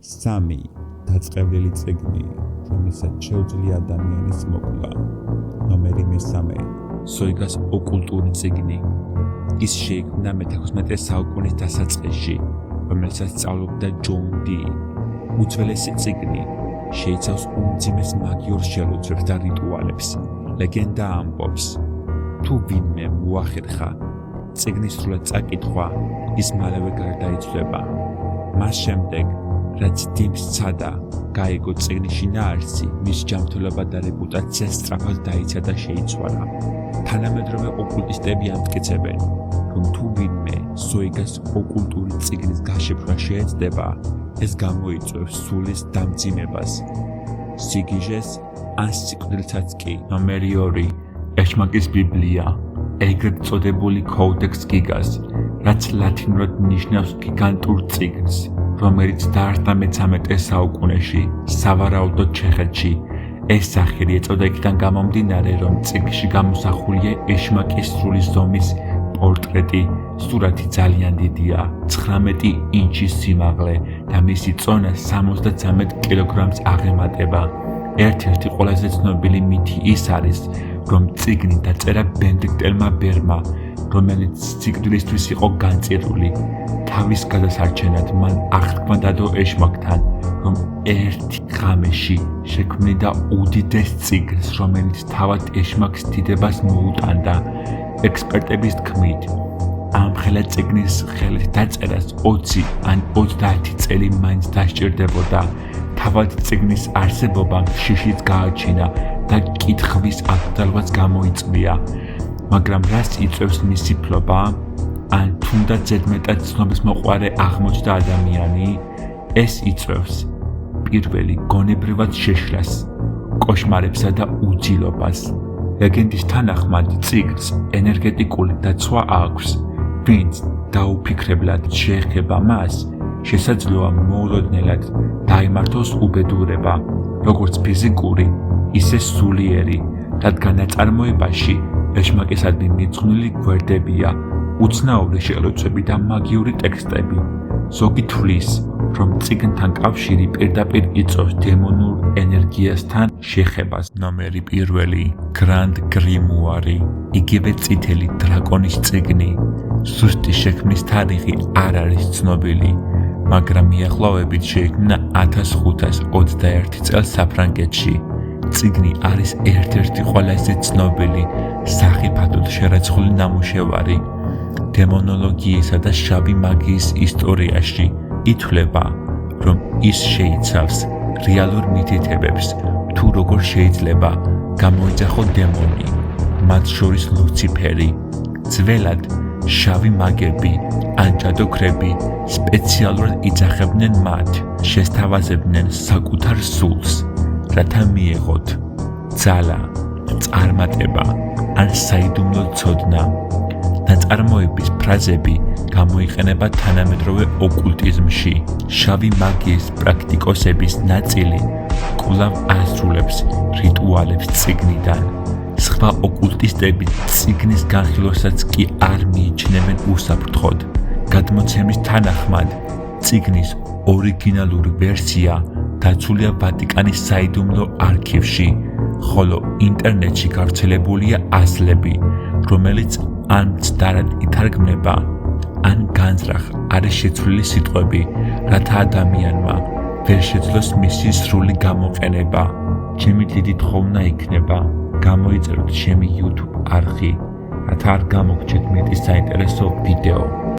3 დაწყევლილი წიგნი, რომელსაც შეუძლია ადამიანის მოკლა. ნომერი 3. სოიგას ოკულტური წიგნი. ის შეიქმნა მე-16 საუკუნის დასაწყისში, რომელსაც სწავლობდა ჯონ დი. უძველესი წიგნი შეიცავს უმძიმეს მაგიურ შელუცვებს და რიტუალებს. ლეგენდა ამბობს, თუ ვინმე მოახერხა წიგნის სრულად წაკითხვა, ის მალევე გარდაიცვლება. მას შემდეგ, რაც დიმ სცადა გაიგო წიგნის შინაარსი, მის ჯანმრთელობა და რეპუტაცია სწრაფად დაიცვა და შეიცვალა. თანამედროვე ოკულტისტები ამტკიცებენ, რომ თუ ვინმე სოიგას ოკულტური წიგნის გაშიფრვა შეეცდება, ეს გამოიწვევს სულის დამძიმებას, სიგიჟეს ან სიკვდილსაც კი. ნომერი 2. ეშმაკის ბიბლია, ეგრეთ წოდებული კოდექს გიგას, რაც ლათინურად ნიშნავს გიგანტურ წიგნს, რომელიც დაარსდა მე-13 საუკუნეში სავარაუდოდ ჩეხეთში. ეს სახელი ეწოდა იქიდან გამომდინარე, რომ წიგნში გამოსახულია ეშმაკის სრული ზომის პორტრეტი, სურათი ძალიან დიდია, 19 ინჩის სიმაღლე და მისი წონა 73 კილოგრამს აღემატება. ერთ-ერთი ყველაზე ცნობილი მითი ის არის, რომ წიგნი დაწერა ბენედიქტელმა ბერმა, რომელიც სიკვდილისთვის იყო განწირული. თავის გადასარჩენად მან აღთქმა დადო ეშმაკთან, რომ ერთ ღამეში შექმნიდა უდიდეს წიგნს, რომელიც თავად ეშმაკს დიდებას მოუტანდა. ექსპერტების თქმით, ამ ხელა წიგნის ხელით დაწერას 20 ან 30 წელი მაინც დასჭირდებოდა. თავად წიგნის არსებობამ შიშიც გააჩინა და კითხვის აკრძალვაც გამოიწვია. მაგრამ რას იწვევს მისი ფლობა? ან თუნდაც ზედმეტად ცნობისმოყვარე აღმოჩნდა ადამიანი? ეს იწვევს პირველი გონებრივად შეშლას, კოშმარებსა და უძილობას. ლეგენდის თანახმად წიგნს ენერგეტიკული დაცვა აქვს. ვინც დაუფიქრებლად შეეხება მას, შესაძლოა მოულოდნელად დაიმართოს უბედურება, როგორც ფიზიკური, ისე სულიერი, რადგან ნაწარმოებაში ეშმაკისადმი მიძღვნილი გვერდებია, უცნაური შელოცვები და მაგიური ტექსტები. ზოგი თვლის, რომ წიგნთან კავშირი პირდაპირ იწვევს დემონურ ენერგიასთან შეხებას. ნომერი 1. გრანდ გრიმუარი, იგივე წითელი დრაკონის წიგნი. ზუსტი შექმნის თარიღი არ არის ცნობილი, მაგრამ მიახლოებით შეიქმნა 1521 წელს საფრანგეთში. წიგნი არის ერთ-ერთი ყველაზე ცნობილი სახიფათოდ შერაცხული ნამუშევარი დემონოლოგიისა და შავი მაგიის ისტორიაში. ითვლება, რომ ის შეიცავს რეალურ მითითებებს, თუ როგორ შეიძლება გამოიძახო დემონი, მათ შორის ლუციფერი. ძველად შავი მაგები ან ჯადოქრები სპეციალურად იძახებდნენ მათ, შესთავაზებდნენ საკუთარ სულს, რათა მიეღოთ ძალა, წარმატება ან საიდუმლო ცოდნა. ნაწარმოების ფრაზები გამოიყენება თანამედროვე ოკულტიზმში. შავი მაგიის პრაქტიკოსების ნაწილი კვლავ ასრულებს რიტუალებს წიგნიდან. სხვა ოკულტისტები წიგნის განხილვასაც კი არ მიიჩნევენ უსაფრთხოდ. გადმოცემის თანახმად, წიგნის ორიგინალური ვერსია დაცულია ვატიკანის საიდუმლო არქივში, ხოლო ინტერნეტში გავრცელებულია ასლები, რომელიც ან მცდარად ითარგმნება, ან განზრახ არის შეცვლილი სიტყვები, რათა ადამიანმა ვერ შეძლოს მისი სრული გამოყენება. ჩემი დიდი თხოვნა იქნება, გამოიწეროთ ჩემი YouTube არხი, რათა არ გამოგჩეთ მეტი საინტერესო ვიდეო.